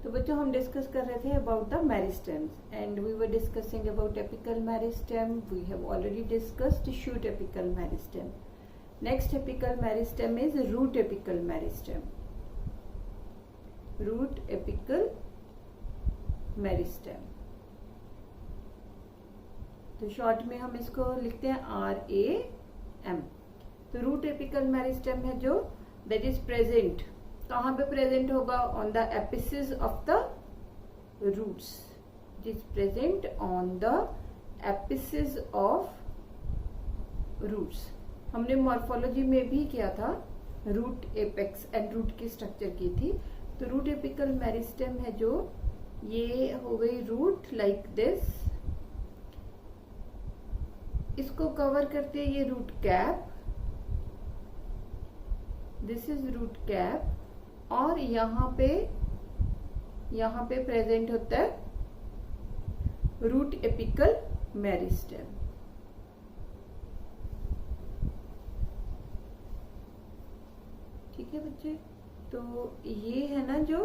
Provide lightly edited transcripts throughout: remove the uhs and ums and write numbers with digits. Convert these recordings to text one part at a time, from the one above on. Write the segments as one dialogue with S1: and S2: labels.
S1: तो बच्चों हम डिस्कस कर रहे थे about the meristems and we were discussing about apical meristem. We have already discussed shoot apical meristem. Next apical meristem is root apical meristem. Root apical meristem, तो short में हम इसको लिखते हैं RAM. तो रूट एपिकल मेरिस्टेम है जो that is present. कहाँ पे प्रेजेंट होगा? On the apices of the roots. It is present on the apices of roots. हमने मॉर्फोलॉजी में भी किया था, रूट एपेक्स एंड रूट की स्ट्रक्चर की थी. तो रूट एपिकल मेरिस्टेम है जो ये हो गई रूट लाइक दिस. इसको कवर करते हैं ये root cap. This is root cap और यहाँ पे प्रेजेंट होता है रूट एपिकल मेरिस्टेम. ठीक है बच्चे, तो ये है ना जो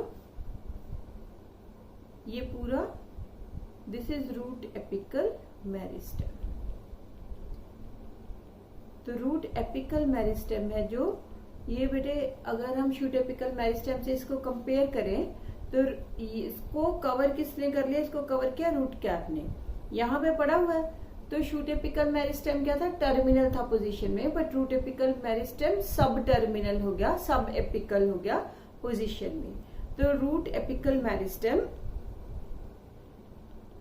S1: ये पूरा this is root apical meristem. तो रूट एपिकल मेरिस्टेम है जो ये बेटे, अगर हम शूट एपिकल मेरिस्टेम से इसको कंपेयर करें तो इसको कवर किसने कर लिया? इसको कवर किया रूट कैप ने. यहाँ पे पड़ा हुआ है. तो शूट एपिकल मेरिस्टेम क्या था? टर्मिनल था पोजीशन में, बट रूट एपिकल मेरिस्टेम सब टर्मिनल हो गया, सब एपिकल हो गया पोजीशन में. तो रूट एपिकल मेरिस्टेम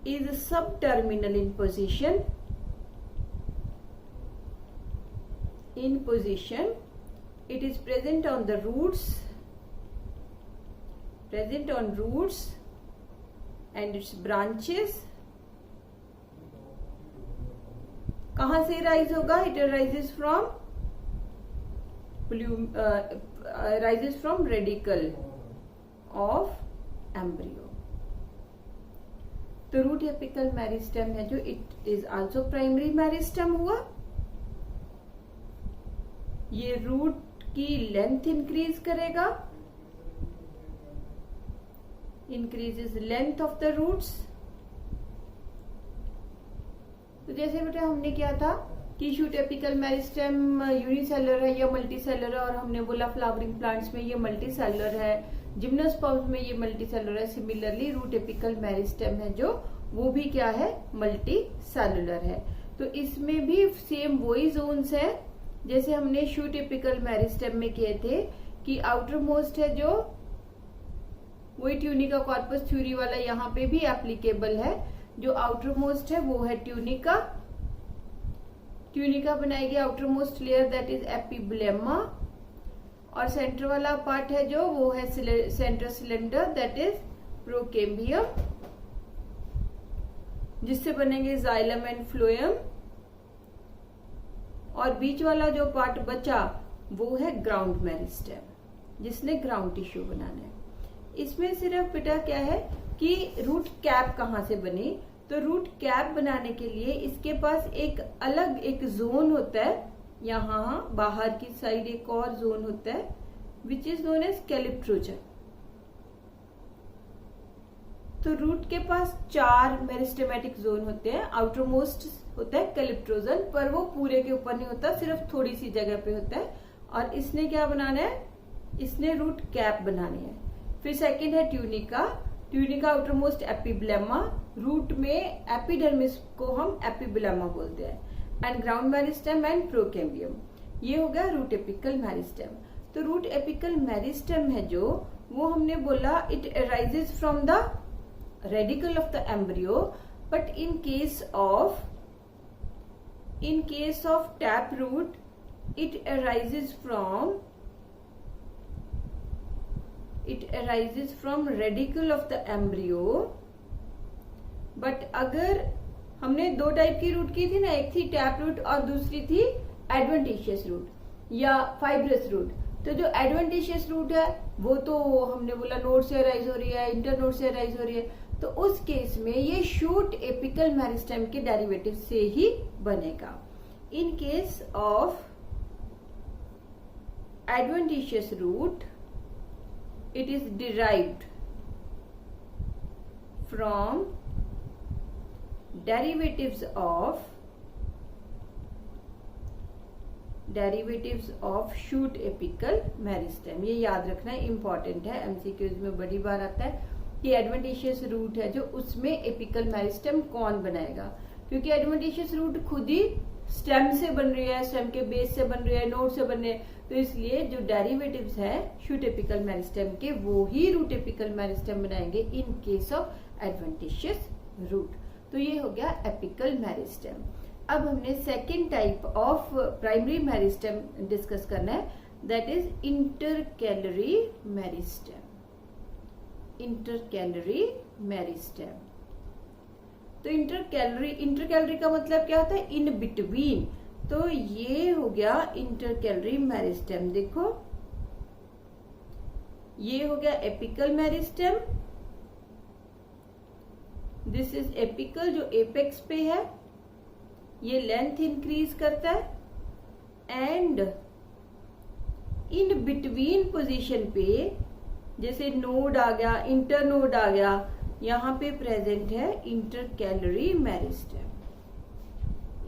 S1: इज सब terminal in position. It is present on the roots, and its branches. कहाँ से राइज होगा? It arises from radicle of embryo. तो रूट एपिकल मेरिस्टेम है जो it is also primary meristem हुआ. ये root की लेंथ इंक्रीज करेगा, increases length of the roots. तो जैसे बेटा हमने किया था कि शूट एपिकल मेरिस्टेम यूनिसेलुलर है या मल्टीसेलुलर है, और हमने बोला फ्लावरिंग प्लांट्स में ये मल्टीसेलुलर है, जिम्नोस्पर्म्स में ये मल्टीसेलुलर है. सिमिलरली रूट एपिकल मेरिस्टेम है जो वो भी क्या है? मल्टीसेलुलर है. तो इसमें भी सेम वही जोन्स है जैसे हमने शूट एपिकल मेरिस्टेम में किए थे कि आउटर मोस्ट है जो वही ट्यूनिका कॉर्पस थ्योरी वाला यहाँ पे भी एप्लीकेबल है. जो आउटर मोस्ट है वो है ट्यूनिका. ट्यूनिका बनाएगी outer most layer that is epiblema, और सेंटर वाला पार्ट है जो वो है सेंटर सिलेंडर दैट इज प्रोकेम्बियम, जिससे बनेंगे जाइलम एंड फ्लोएम. और बीच वाला जो पार्ट बचा वो है ग्राउंड मेरिस्टेम, जिसने ग्राउंड टिश्यू बनाना है. इसमें सिर्फ बेटा क्या है कि रूट कैप कहाँ से बनी? तो रूट कैप बनाने के लिए इसके पास एक अलग एक जोन होता है. यहाँ बाहर की साइड एक और जोन होता है which is known as calyptrogen. तो रूट के पास 4 मेरिस्टेमेटिक जोन होते हैं. आउटर मोस्ट होता है कैलिप्ट्रोजन, पर वो पूरे के ऊपर नहीं होता, सिर्फ थोड़ी सी जगह पे होता है. और इसने क्या बनाना है? इसने रूट कैप बनानी है. फिर सेकंड है tunica. Tunica outermost epiblema. Root में एपिडर्मिस को हम एपिब्लेमा बोलते हैं. And ground meristem and procambium. ये हो गया रूट एपिकल मेरिस्टेम. तो रूट एपिकल मेरिस्टेम है जो वो हमने बोला it arises from the radicle of the embryo, but in case of taproot it arises from radicle of the embryo. But अगर हमने 2 टाइप की रूट की थी ना, एक थी टैप रूट और दूसरी थी एडवेंटिशियस रूट या फाइब्रस रूट. तो जो एडवेंटिशियस रूट है वो तो हमने बोला नोड से अराइज हो रही है, इंटरनोड से अराइज हो रही है. तो उस केस में ये शूट एपिकल मेरिस्टेम के डेरिवेटिव से ही बनेगा. इन case of adventitious root, it is derived from derivatives of shoot apical meristem. ये याद रखना इंपॉर्टेंट है, एमसीक्यूज में बड़ी बार आता है कि एडवेंटिशियस रूट है जो उसमें एपिकल मेरिस्टेम कौन बनाएगा, क्योंकि एडवेंटिशियस रूट खुद ही स्टेम से बन रही है, स्टेम के बेस से बन रही है, नोड से बन रही है, तो इसलिए जो डेरिवेटिव्स है शूट एपिकल मेरिस्टेम के वो ही रूट एपिकल मेरिस्टेम बनाएंगे in case of adventitious root. तो ये हो गया एपिकल मेरिस्टेम। अब हमने second type of primary meristem discuss करना है, that is intercalary meristem. Intercalary meristem, तो इंटरकैलरी का मतलब क्या होता है, इन बिटवीन। तो ये हो गया इंटरकैलरी मेरिस्टेम। देखो ये हो गया apical meristem, this is apical जो एपेक्स पे है, ये लेंथ इंक्रीज करता है एंड इन बिटवीन पोजीशन पे जैसे नोड आ गया, इंटरनोड आ गया, यहां पे प्रेजेंट है इंटरकैलरी मेरिस्टेम।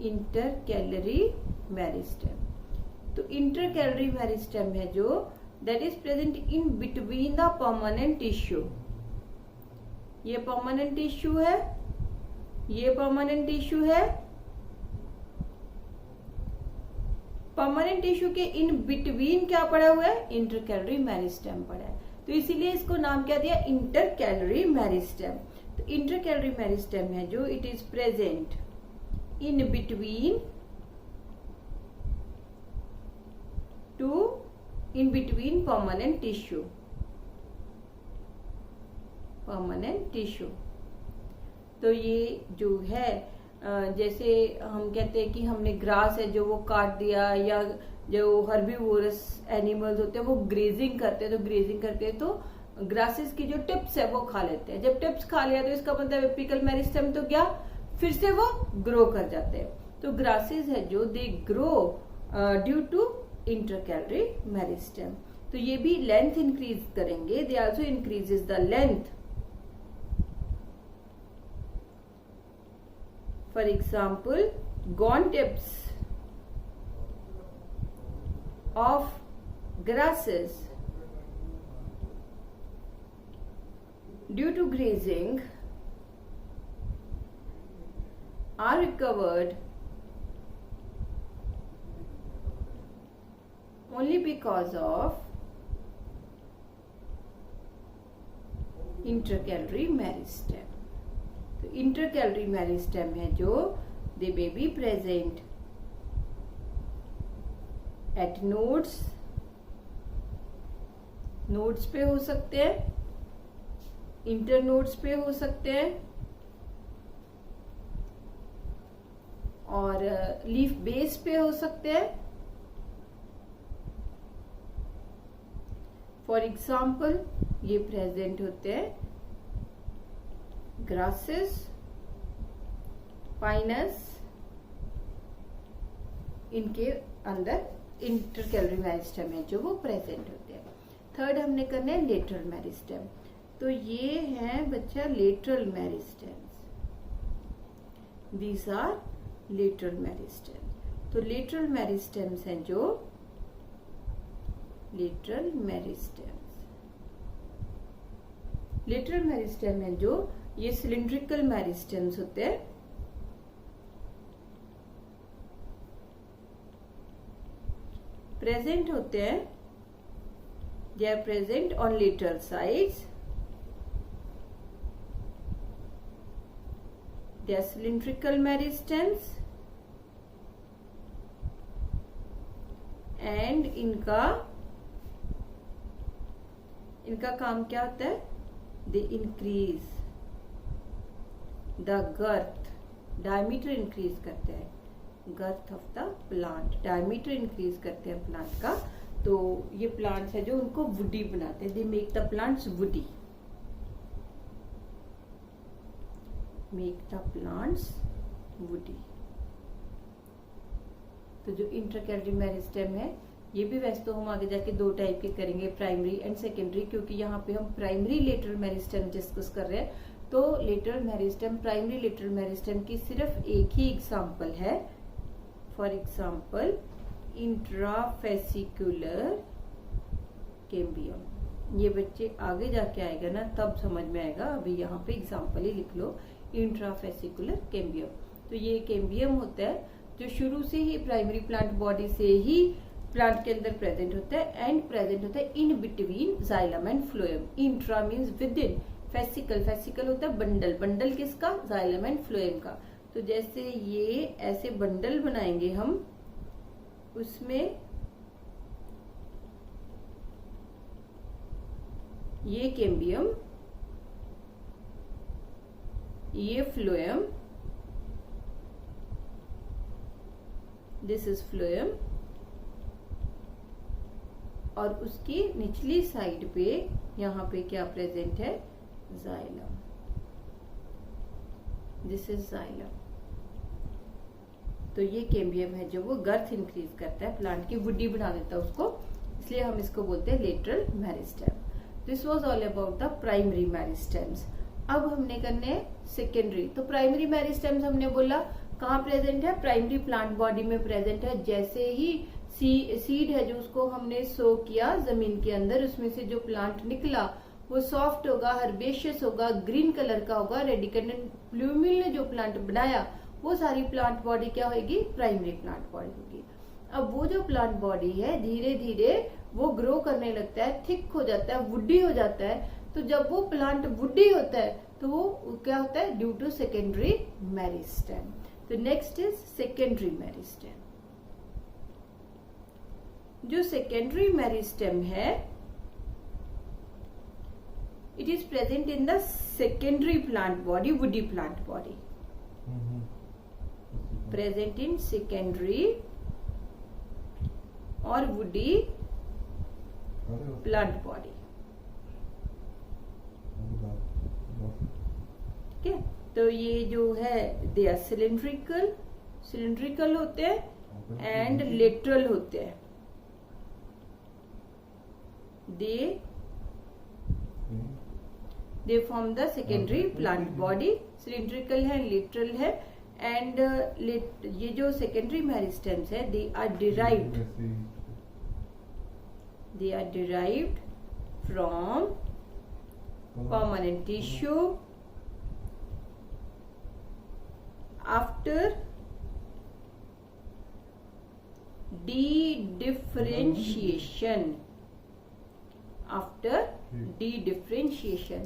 S1: इंटरकैलरी मेरिस्टेम, तो इंटरकैलरी मेरिस्टेम है जो that is present in between the permanent tissue. ये परमानेंट टिश्यू है, ये परमानेंट टिश्यू है, परमानेंट टिश्यू के इन बिटवीन क्या पड़ा हुआ है, इंटरकैलरी मेरिस्टेम पड़ा है, तो इसीलिए इसको नाम क्या दिया, इंटरकैलरी मेरिस्टेम। तो इंटरकैलरी मेरिस्टेम है जो it is present in between permanent tissue. Permanent tissue, तो ये जो है जैसे हम कहते हैं कि हमने ग्रास है जो वो काट दिया, या जो हर्बीवोरस एनिमल्स होते हैं वो ग्रेजिंग करते हैं, तो ग्रेजिंग करके तो ग्रासेस की जो टिप्स है वो खा लेते हैं। जब टिप्स खा लिया तो इसका मतलब एपिकल मेरिस्टेम तो क्या, फिर से वो ग्रो कर जाते हैं। तो ग्रासेस है जो they grow due to intercalary meristem, तो ये भी लेंथ इंक्रीज करेंगे, they also increases the length. For example, gone tips of grasses due to grazing are recovered only because of intercalary meristem. तो इंटरकैलरी मेरिस्टेम है जो they may be present at nodes, nodes पे हो सकते हैं, internodes पे हो सकते हैं, और लीफ बेस पे हो सकते हैं। फॉर एग्जाम्पल ये प्रेजेंट होते हैं ग्रासेस, पाइनस, इनके अंदर इंटरकैलरी मेरिस्टेम है जो वो प्रेजेंट होते हैं। थर्ड हमने करना है लेटरल मेरिस्टेम, तो ये है बच्चा lateral meristems, these are lateral meristem. तो लेटरल मेरिस्टेम्स हैं जो लेटरल मेरिस्टेम है जो ये सिलिंड्रिकल मेरिस्टेम्स होते हैं, प्रेजेंट होते हैं, they are present on lateral sides, they are cylindrical meristems and इनका काम क्या होता है, they increase the girth, diameter increase करते हैं, girth of the plant, diameter increase करते हैं प्लांट का। तो ये प्लांट्स है जो उनको वुडी बनाते हैं, they make the plants woody, make the plants woody. तो जो इंटरकैलरी मेरिस्टेम है ये भी वैसे तो हम आगे जाके दो टाइप के करेंगे, प्राइमरी एंड सेकेंडरी, क्योंकि यहाँ पे हम प्राइमरी लेटरल मेरिस्टेम डिस्कस कर रहे हैं। तो lateral meristem, primary lateral meristem की सिर्फ एक ही एग्जांपल है, फॉर एग्जांपल इंट्राफेसिकुलर कैम्बियम। ये बच्चे आगे जाके आएगा ना तब समझ में आएगा, अभी यहाँ पे एग्जांपल ही लिख लो, इंट्राफेसिकुलर कैम्बियम। तो ये कैम्बियम होता है जो शुरू से ही प्राइमरी प्लांट बॉडी से ही प्लांट के अंदर प्रेजेंट होता है एंड प्रेजेंट होता है in between xylem and phloem. Intra means with in, fascicle, fascicle होता है बंडल, बंडल किसका, जाइलम एंड फ्लोएम का। तो जैसे ये ऐसे बंडल बनाएंगे हम, उसमें ये कैम्बियम, ये फ्लोएम, दिस इज फ्लोएम, और उसकी निचली साइड पे यहाँ पे क्या प्रेजेंट है, जाइलम, दिस इज जाइलम। तो ये कैम्बियम है जो वो गर्थ इंक्रीज करता है, प्लांट की वुडी बना देता है उसको, इसलिए हम इसको बोलते हैं lateral meristem. This was all about the primary meristems. अब हमने करने सेकेंडरी। तो प्राइमरी मेरिस्टेम्स हमने बोला कहाँ प्रेजेंट है, प्राइमरी प्लांट बॉडी में प्रेजेंट है। जैसे ही सीड है जो उसको हमने सो किया जमीन के अंदर, उसमें से जो प्लांट निकला वो सॉफ्ट होगा, हर्बेशियस होगा, ग्रीन कलर का होगा। रेडिकेंडन प्लूमिल ने जो प्लांट बनाया वो सारी प्लांट बॉडी क्या होगी, प्राइमरी प्लांट बॉडी होगी। अब वो जो प्लांट बॉडी है धीरे धीरे वो ग्रो करने लगता है, थिक हो जाता है, वुडी हो जाता है। तो जब वो प्लांट वुडी होता है तो वो क्या होता है, ड्यू टू सेकेंडरी मेरिस्टेम। तो नेक्स्ट इज सेकेंडरी मेरिस्टेम। जो सेकेंडरी मेरिस्टेम है, it is present in the secondary plant body, woody plant body, present in secondary और वुडी प्लांट बॉडी। ठीक है, तो ये जो है दे आर सिलिंड्रिकल, सिलिंड्रिकल होते हैं एंड लेटरल होते हैं। They form the secondary plant body, cylindrical है, लेटरल है। एंड ये जो सेकेंडरी मेरिस्टेम्स है they are derived from permanent tissue after de-differentiation, after de-differentiation।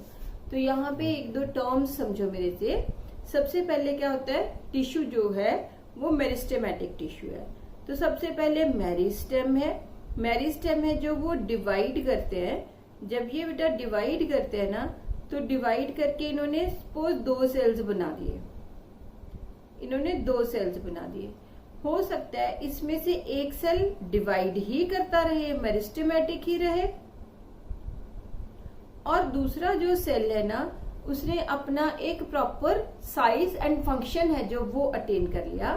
S1: तो यहाँ पे एक दो टर्म्स समझो मेरे से। सबसे पहले क्या होता है, टिश्यू जो है वो मेरिस्टेमेटिक टिश्यू है। तो सबसे पहले मेरिस्टेम है, मेरिस्टेम है जो वो डिवाइड करते हैं। जब ये बेटा डिवाइड करते हैं ना, तो डिवाइड करके इन्होंने सपोज 2 सेल्स बना दिए, इन्होंने 2 सेल्स बना दिए। हो सकता है इसमें से एक सेल डिवाइड ही करता रहे, मेरिस्टेमेटिक ही रहे, और दूसरा जो सेल है ना उसने अपना एक प्रॉपर साइज एंड फंक्शन है जो वो अटेन कर लिया।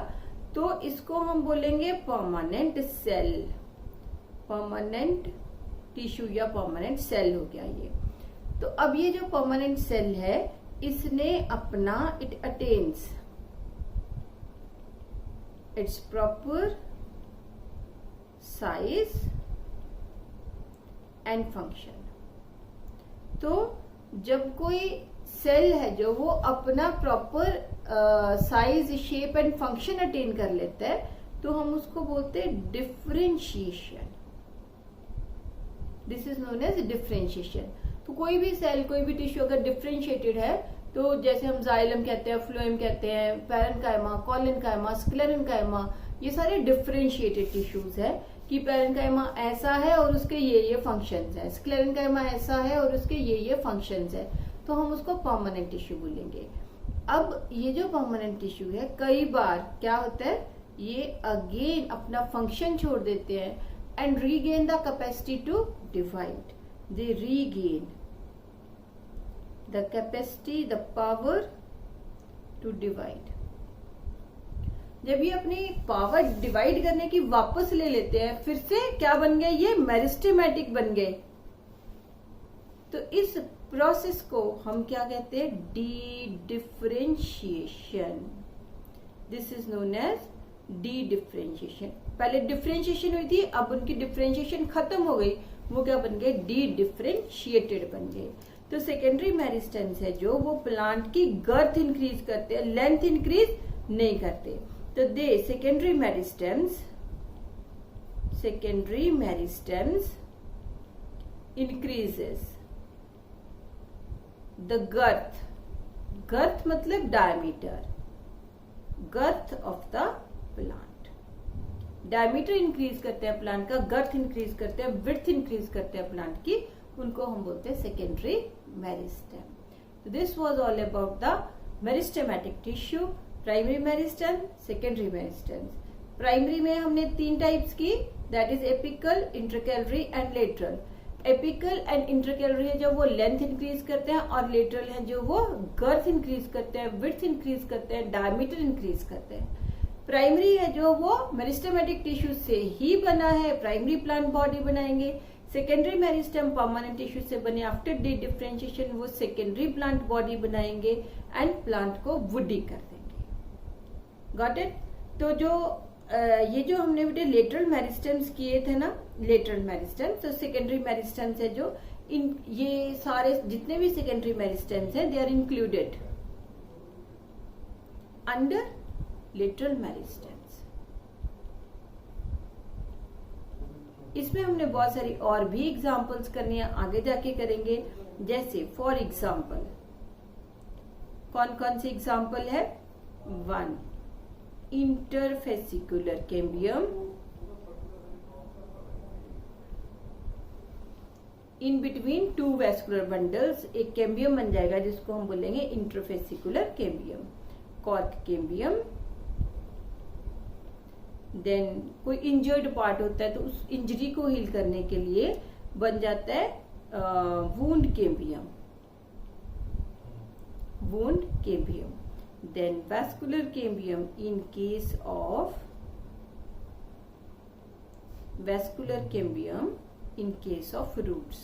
S1: तो इसको हम बोलेंगे परमानेंट सेल, परमानेंट टिश्यू या परमानेंट सेल हो गया ये। तो अब ये जो परमानेंट सेल है इसने अपना, it attains its proper size and function. तो जब कोई सेल है जो वो अपना proper size, shape and function attain कर लेता है तो हम उसको बोलते हैं differentiation. This is known as differentiation. तो कोई भी सेल, कोई भी टिश्यू अगर डिफरेंशिएटेड है, तो जैसे हम जाइलम कहते हैं, फ्लोएम कहते हैं, पैरेन्काइमा, कोलेनकाइमा, स्क्लेरेन्काइमा, ये सारे डिफरेंशिएटेड टिश्यूज है कि पैरेन्काइमा ऐसा है और उसके ये फंक्शंस है, स्क्लेरेन्काइमा ऐसा है और उसके ये फंक्शंस है, तो हम उसको परमानेंट टिश्यू बोलेंगे। अब ये जो परमानेंट टिश्यू है कई बार क्या होता है, ये अगेन अपना फंक्शन छोड़ देते हैं and regain the capacity to divide. They regain the capacity, the power to divide. जब ये अपनी पावर डिवाइड करने की वापस ले लेते हैं, फिर से क्या बन गए, ये मेरिस्टेमेटिक बन गए। तो इस प्रोसेस को हम क्या कहते हैं? Dedifferentiation. This is known as dedifferentiation. पहले डिफरेंशिएशन हुई थी, अब उनकी डिफरेंशिएशन खत्म हो गई, वो क्या बन गए? डी डिफरेंशिएटेड बन गए। तो सेकेंडरी मेरिस्टेम्स है जो वो प्लांट की गर्थ इंक्रीज करते हैं, लेंथ इंक्रीज नहीं करते। तो they secondary meristems increases the girth मतलब diameter, girth of the plant। diameter increase करते हैं प्लांट का, girth increase करते हैं, width increase करते हैं प्लांट की, उनको हम बोलते हैं secondary meristem। So this was all about the meristematic tissue, primary meristem, secondary meristem। Primary में हमने 3 टाइप्स की, that is apical, intercalary and lateral. Apical and intercalary है जो वो लेंथ इंक्रीज करते हैं, और लेटरल है जो वो गर्थ इंक्रीज करते हैं, विड्थ इंक्रीज करते हैं, डायमीटर इंक्रीज करते हैं। प्राइमरी है जो वो मेरिस्टेमेटिक टिश्यू से ही बना है, प्राइमरी प्लांट बॉडी बनाएंगे। सेकेंडरी मेरिस्टेम परमानेंट टिश्यू से बने, आफ्टर डी डिफरेंशिएशन वो सेकेंडरी प्लांट बॉडी बनाएंगे एंड प्लांट को वुडी कर देंगे। Got it? तो जो ये जो हमने बेटे लेटरल मेरिस्टेम्स किए थे ना, लेटरल मेरिस्टेम्स, तो सेकेंडरी मेरिस्टेम्स है जो ये सारे जितने भी सेकेंडरी मेरिस्टेम्स हैं, they are included under lateral meristems. इसमें हमने बहुत सारी और भी एग्जांपल्स करनी है, आगे जाके करेंगे। जैसे फॉर एग्जांपल, कौन कौन से एग्जांपल है? 1 interfascicular cambium, in between 2 vascular bundles एक कैम्बियम बन जाएगा जिसको हम बोलेंगे interfascicular cambium. Cork cambium. Then कोई इंजर्ड पार्ट होता है तो उस इंजरी को हील करने के लिए बन जाता है wound cambium, wound cambium. Then vascular cambium in case of roots।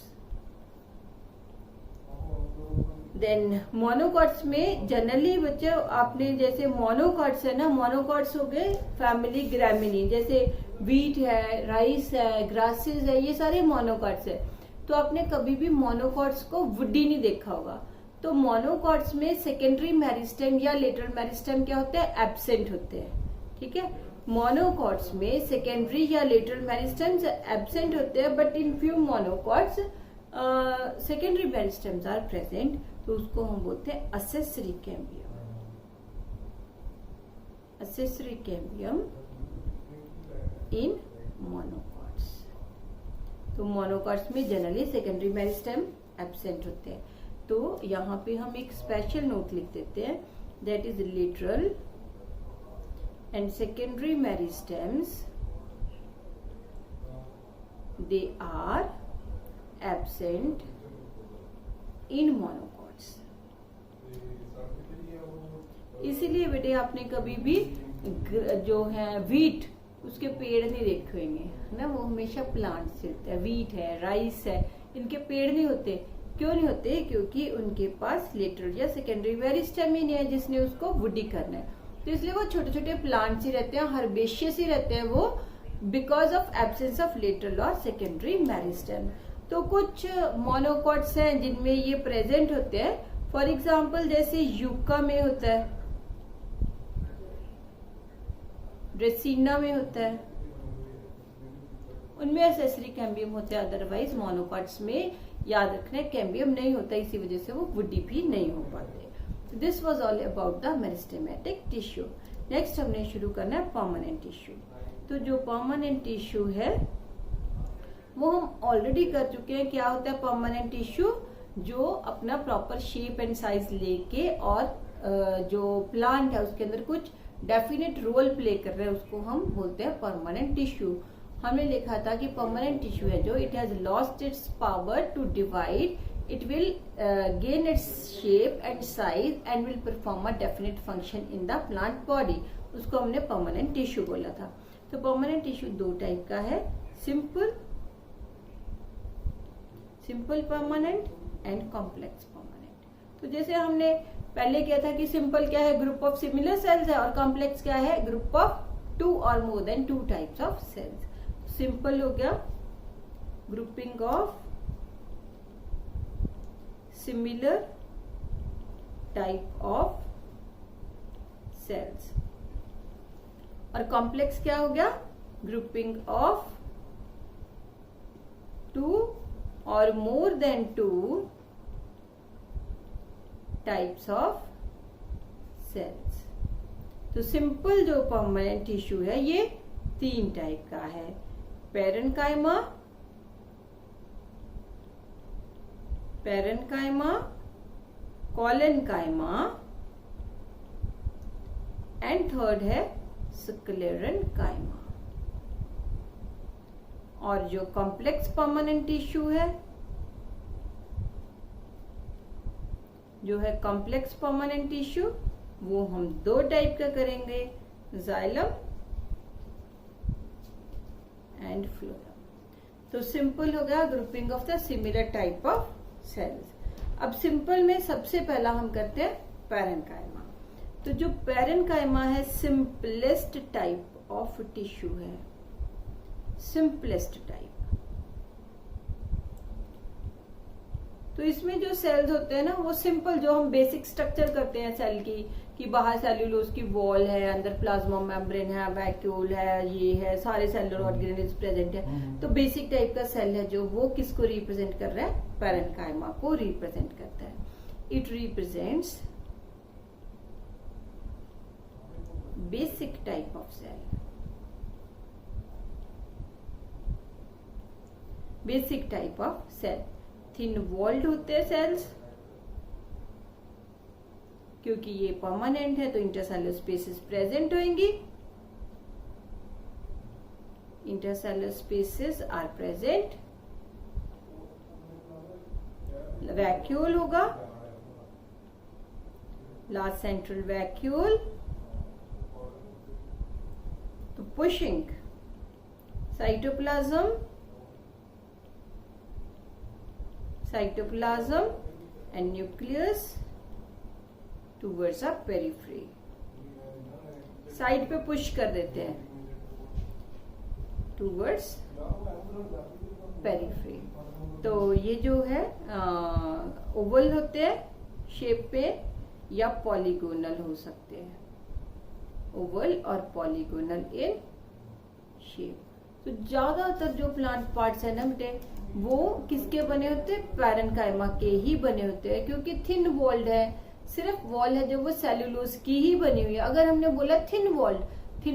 S1: Then monocots में जनरली बच्चे आपने जैसे मोनोकॉट्स है ना, मोनोकॉट्स हो गए फैमिली ग्रामिनी, जैसे वीट है, राइस है, ग्रासेस है, ये सारे मोनोकॉट्स है। तो आपने कभी भी मोनोकॉट्स को वुडी नहीं देखा होगा। तो मोनोकॉट्स में सेकेंडरी मेरिस्टेम या लेटरल मेरिस्टेम क्या होते हैं? एब्सेंट होते हैं। ठीक है, मोनोकॉट्स में सेकेंडरी या लेटरल मेरिस्टेम्स एब्सेंट होते हैं, but in few monocots secondary meristems are present, तो उसको हम बोलते हैं accessory cambium. Accessory cambium in monocots. तो मोनोकॉट्स में जनरली सेकेंडरी मेरिस्टेम एब्सेंट होते हैं। तो यहाँ पे हम एक स्पेशल नोट लिख देते हैं, that is lateral and secondary meristems, they are absent in monocots. इसीलिए बेटे आपने कभी भी जो है वीट उसके पेड़ नहीं देखे होंगे ना, वो हमेशा प्लांट से होता है। वीट है, राइस है, इनके पेड़ नहीं होते। क्यों नहीं होते? क्योंकि उनके पास लेटरल या सेकेंडरी मेरिस्टेम ही नहीं है जिसने उसको वुडी करना है। तो इसलिए वो छोटे छोटे प्लांट्स ही रहते हैं, हर्बेशियस ही रहते हैं वो, because of absence of lateral और सेकेंडरी मेरिस्टेम। तो कुछ मोनोकॉट्स हैं जिनमें ये प्रेजेंट होते हैं। फॉर एग्जाम्पल जैसे यूका में होता है, ड्रेसिना में होता है, उनमें एसेसरी कैम्बियम होते हैं। अदरवाइज मोनोकॉट्स में याद रखना कैम्बियम नहीं होता, इसी वजह से वो वुडी भी नहीं हो पाते। This was all about the meristematic tissue. Next हमने शुरू करना है परमानेंट टिश्यू। तो जो परमानेंट टिश्यू है वो हम ऑलरेडी कर चुके हैं। क्या होता है परमानेंट टिश्यू? जो अपना प्रॉपर शेप एंड साइज लेके और जो प्लांट है उसके अंदर कुछ डेफिनेट रोल प्ले कर रहे हैं, उसको हम बोलते हैं परमानेंट टिश्यू। हमने लिखा था कि परमानेंट टिश्यू है जो it has lost its power to divide, it will gain its shape and size and will perform a definite function in the plant body, उसको हमने परमानेंट टिश्यू बोला था। तो परमानेंट टिश्यू 2 टाइप का है, simple permanent and complex permanent. तो जैसे हमने पहले किया था कि सिंपल क्या है, ग्रुप ऑफ सिमिलर सेल्स है, और कॉम्प्लेक्स क्या है, ग्रुप ऑफ 2 और more than 2 types of cells. Simple हो गया grouping of similar type of cells, और कॉम्प्लेक्स क्या हो गया, ग्रुपिंग ऑफ 2 और more than 2 types of cells. तो सिंपल जो परमानेंट टिश्यू है ये 3 टाइप का है, पैरेन्काइमा, कॉलेनकाइमा एंड थर्ड है स्क्लेरेनकाइमा। और जो कॉम्प्लेक्स परमानेंट टिश्यू है, जो है कॉम्प्लेक्स परमानेंट टिश्यू, वो हम 2 टाइप का करेंगे, जाइलम एंड फ्लोएम। तो सिंपल हो गया grouping of the similar type of cells. अब सिंपल में सबसे पहला हम करते हैं पैरेन्काइमा। तो जो पैरेन्काइमा है सिंपलेस्ट टाइप ऑफ टिश्यू है, सिंपलेस्ट टाइप। तो इसमें जो सेल्स होते हैं ना वो सिंपल, जो हम बेसिक स्ट्रक्चर करते हैं सेल की, कि बाहर सेल्यूलोज की वॉल है, अंदर प्लाज्मा मेम्ब्रेन है, वैक्यूल है, ये है, सारे सेलुलर ऑर्गेनेल्स प्रेजेंट है। तो बेसिक टाइप का सेल है जो, वो किसको रिप्रेजेंट कर रहा है, पैरेन्काइमा को रिप्रेजेंट करता है। It represents basic type of cell, basic type of cell. Thin walled होते हैं सेल्स, क्योंकि ये परमानेंट है तो इंटरसेलुलर स्पेसेस प्रेजेंट होंगी, intercellular spaces are present, vacuole होगा, लार्ज सेंट्रल वैक्यूल, तो pushing cytoplasm and nucleus towards a periphery, side पे पुश कर देते हैं towards periphery। तो ये जो है ओवल होते हैं शेप पे, या पॉलीगोनल हो सकते हैं, ओवल और पॉलीगोनल इन शेप। तो ज्यादातर जो प्लांट पार्ट्स है ना बेटे, वो किसके बने होते हैं, पैरेन्काइमा के ही बने होते हैं, क्योंकि थिन वॉल्ड है, सिर्फ वॉल है जो वो सेल्यूलोज की ही बनी हुई है। अगर हमने बोला थिन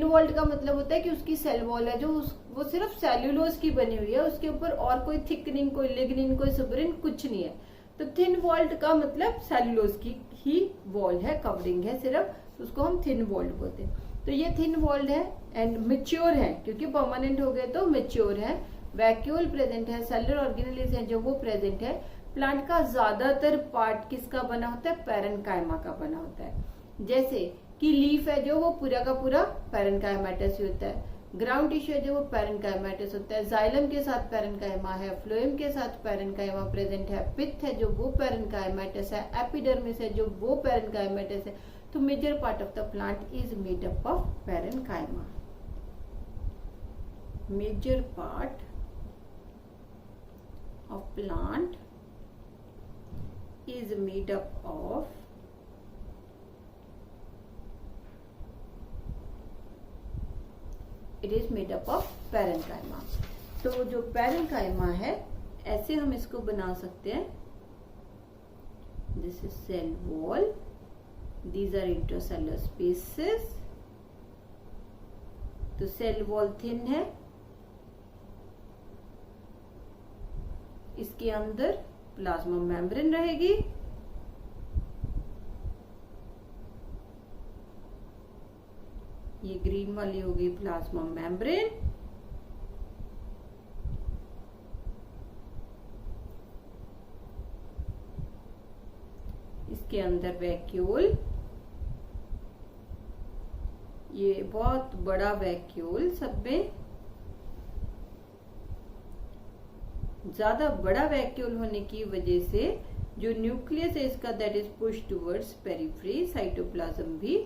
S1: वॉल्ड का मतलब होता है कि उसकी सेल वॉल है जो वो सिर्फ सेल्यूलोज की बनी हुई है, उसके ऊपर और कोई थिकनिंग, कोई लिग्निन, कोई सुबरिन कुछ नहीं है। तो थिन वॉल्ड का मतलब सेल्यूलोज की ही वॉल है, कवरिंग है सिर्फ, उसको हम थिन वॉल्ड बोलते हैं। तो ये थिन वॉल्ड है एंड मेच्योर है, क्योंकि परमानेंट हो गए तो मेच्योर है, वैक्यूल प्रेजेंट है, सेलुलर ऑर्गेनेल्स है जो वो प्रेजेंट है। प्लांट का ज्यादातर पार्ट किसका बना होता है, पैरेन्काइमा का बना होता है। जैसे कि लीफ है जो वो पूरा का पूरा पैरेन्काइमेटस ही होता है, ग्राउंड टिश्यू है जो वो पैरेन्काइमेटस होता है, जाइलम के साथ पैरेन्काइमा है, फ्लोएम के साथ पैरेन्काइमा प्रेजेंट है, पिथ है जो वो पैरेन्काइमेटस है, एपिडर्मिस है जो वो पैरेन्काइमेटस है। तो major part of the plant is made up of parenchyma. Major part of plant is made up of parenchyma. तो जो पैरेन्काइमा है ऐसे हम इसको बना सकते हैं, this is cell wall, these are intercellular spaces। तो सेल वॉल थिन है, इसके अंदर प्लाज्मा मेम्ब्रेन रहेगी, ये ग्रीन वाली होगी प्लाज्मा मेम्ब्रेन, इसके अंदर वैक्यूल, ये बहुत बड़ा वैक्यूल, सब में ज्यादा बड़ा वैक्यूल होने की वजह से जो न्यूक्लियस है इसका that is push towards periphery, cytoplasm भी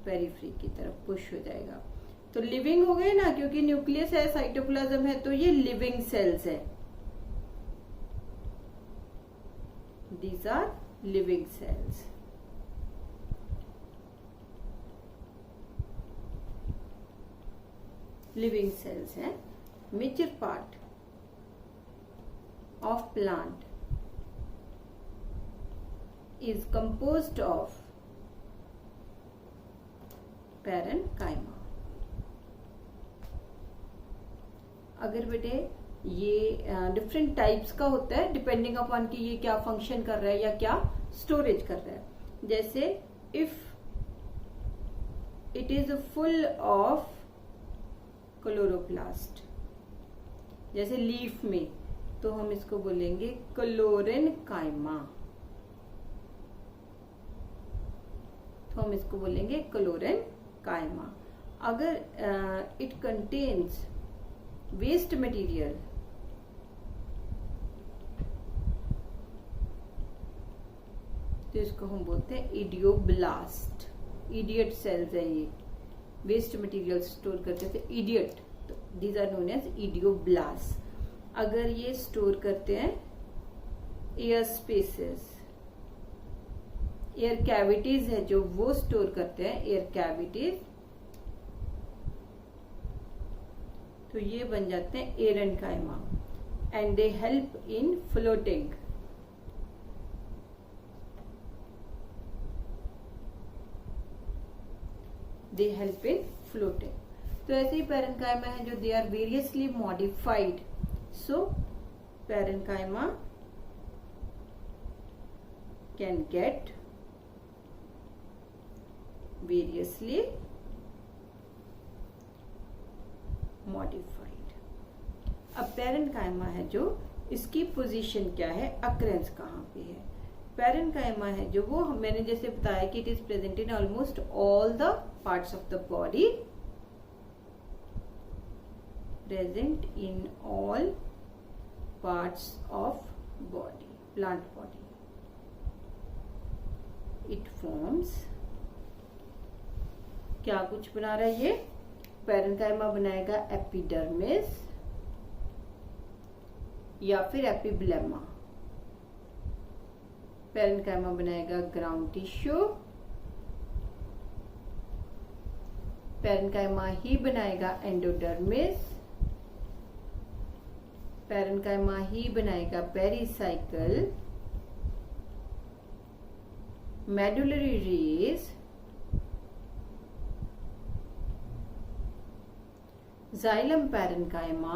S1: पेरिफ्री की तरफ पुश हो जाएगा। तो लिविंग हो गए ना, क्योंकि न्यूक्लियस है, साइटोप्लाज्म है, तो ये लिविंग सेल्स है। These are living cells. Living cells है। Major part of plant is composed of parenchyma. अगर बेटे ये डिफरेंट टाइप्स का होता है डिपेंडिंग अपॉन कि ये क्या फंक्शन कर रहा है या क्या स्टोरेज कर रहा है। जैसे if it is full of chloroplast, जैसे लीफ में, तो हम इसको बोलेंगे क्लोरेन्काइमा। तो हम इसको बोलेंगे क्लोरेन्काइमा। अगर इट कंटेन्स वेस्ट मटेरियल, तो इसको हम बोलते हैं इडियोब्लास्ट। इडियट सेल्स है ये, वेस्ट मटेरियल स्टोर करते थे इडियट, तो these are known as idioblast. अगर ये स्टोर करते हैं एयर स्पेसेस, एयर कैविटीज है जो वो स्टोर करते हैं एयर कैविटीज, तो ये बन जाते हैं aerenchyma. And they help in floating. They help in floating. तो ऐसे ही पैरेन्काइमा है जो they are variously modified. So parenchyma can get variously modified। अब पैरेन्काइमा है जो, इसकी पोजीशन क्या है, अक्रेंस कहाँ पे है। पैरेन्काइमा है जो वो मैंने जैसे बताया कि it is present in almost all the parts of the body, present in all parts of body, plant body. It forms, क्या कुछ बना रहा है ये, पैरेन्काइमा बनाएगा एपिडर्मिस या फिर एपिब्लेमा। पैरेन्काइमा बनाएगा ग्राउंड टिश्यू, पैरेन्काइमा ही बनाएगा एंडोडर्मिस, पैरेन्काइमा ही बनाएगा pericycle, medullary rays, xylem parenchyma.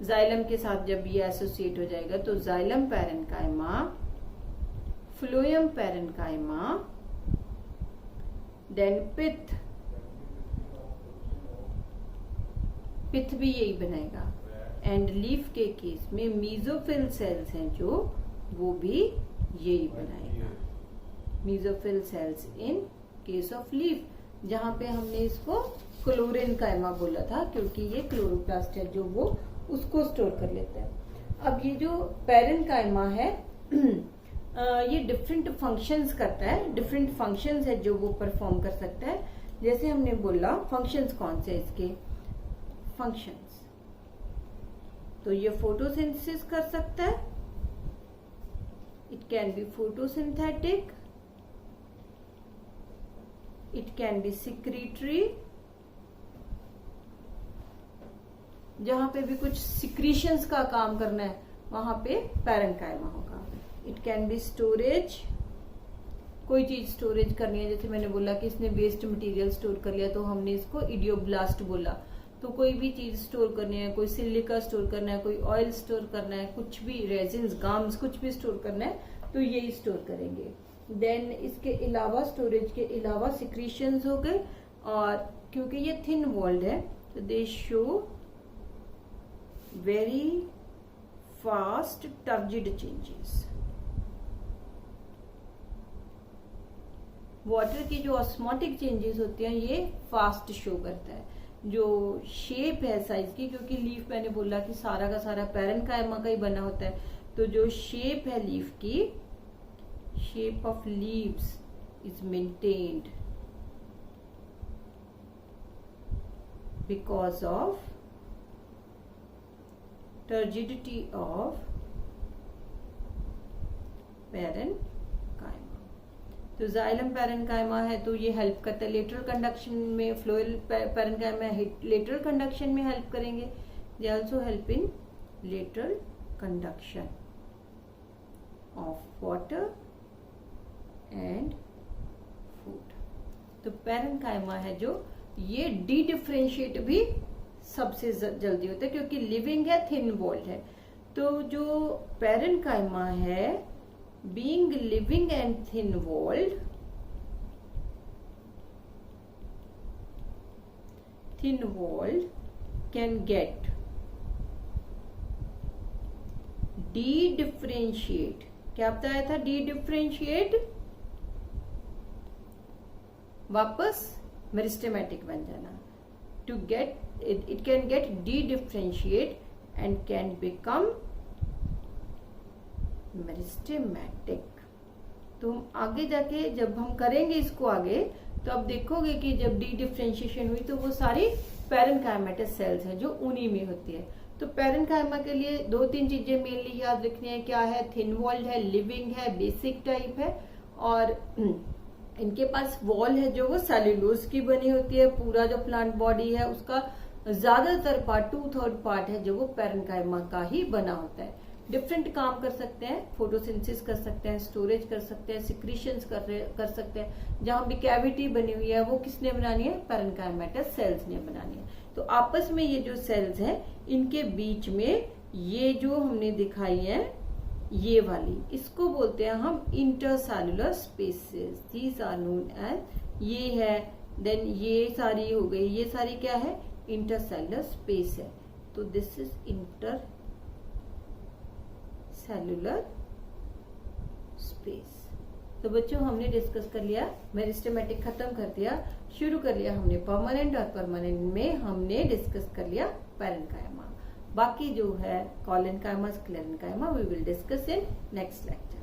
S1: Xylem के साथ जब ये एसोसिएट हो जाएगा तो xylem parenchyma, phloem parenchyma, then pith, pith भी यही बनेगा। एंड लीफ के केस में मीजोफिल सेल्स हैं जो, वो भी यही बनाएगा। Mesophyll cells in case of leaf, जहां पे हमने इसको क्लोरेन्काइमा बोला था क्योंकि ये क्लोरोप्लास्ट है जो वो उसको स्टोर कर लेता है। अब ये जो पैरेन्काइमा है ये डिफरेंट फंक्शंस करता है, डिफरेंट फंक्शंस है जो वो परफॉर्म कर सकता है। जैसे हमने बोला फंक्शंस कौन से इसके फंक्शंस, तो ये फोटोसिंथेसिस कर सकता है, it can be photosynthetic, it can be secretory, जहां पे भी कुछ सिक्रीशंस का काम करना है वहां पे पैरेन्काइमा होगा। इट कैन बी स्टोरेज, कोई चीज स्टोरेज करनी है, जैसे मैंने बोला कि इसने वेस्ट मटेरियल स्टोर कर लिया तो हमने इसको इडियोब्लास्ट बोला। तो कोई भी चीज स्टोर करनी है, कोई सिलिका स्टोर करना है, कोई ऑयल स्टोर करना है, कुछ भी रेजिन्स, गाम्स, कुछ भी स्टोर करना है तो यही स्टोर करेंगे। देन इसके अलावा स्टोरेज के अलावा सिक्रीशंस हो गए, और क्योंकि ये थिन वॉल्ड है तो दे show very fast turgid changes. Water की जो ऑस्मोटिक चेंजेस होती हैं ये फास्ट शो करता है। जो शेप है साइज की, क्योंकि लीफ मैंने बोला कि सारा का सारा पैरेन्काइमा का ही बना होता है, तो जो शेप है लीफ की, shape of leaves is maintained because of turgidity of parenchyma. तो जाइलम पैरेनकाइमा है तो ये हेल्प करता है लेटरल कंडक्शन में, फ्लोरल पैरेनकाइमा लेटरल कंडक्शन में हेल्प करेंगे। They also help in lateral conduction of water and food. तो पैरेनकाइमा है जो ये डी डिफरेंशिएट भी सबसे जल्दी होता है क्योंकि लिविंग है, थिन वॉल्ड है। तो जो पैरेनकाइमा है being living and thin walled, can get de-differentiate। क्या बताया था? de-differentiate वापस मेरिस्टेमेटिक बन जाना। To get it can get de-differentiate and can become meristematic. तो हम आगे जाके जब हम करेंगे इसको आगे, तो आप देखोगे कि जब डी डिफरेंशिएशन हुई तो वो सारी पैरेनकाइमेटस सेल्स हैं जो उन्हीं में होती है। तो पैरेनकाइमा के लिए 2-3 चीजें मेनली याद रखनी है। क्या है? थिन वॉल्ड है, लिविंग है, बेसिक टाइप है, और इनके पास वॉल है जो वो सेल्यूलोज की बनी होती है। पूरा जो प्लांट बॉडी है उसका ज्यादातर पार्ट, 2/3 पार्ट है जो वो पैरेनकाइमा का ही बना होता है। डिफरेंट काम कर सकते हैं, फोटोसिंथेसिस कर सकते हैं, स्टोरेज कर सकते हैं, सिक्रीशंस कर सकते हैं। जहां भी कैविटी बनी हुई है वो किसने बनानी है? पैरेनकाइमेटस सेल्स ने बनानी है। तो आपस में ये जो सेल्स हैं इनके बीच में ये जो हमने दिखाई है ये वाली, इसको बोलते हैं हम intercellular spaces. These are known as, ये है, देन ये सारी हो गई, ये सारी क्या है? इंटरसेल्युलर स्पेस है। तो this is inter cellular space. तो बच्चों हमने डिस्कस कर लिया, मेरिस्टेमेटिक खत्म कर दिया, शुरू कर लिया हमने परमानेंट, और परमानेंट में हमने डिस्कस कर लिया पैरेनकाइमा। बाकी जो है collenchyma, sclerenchyma we will discuss in next lecture.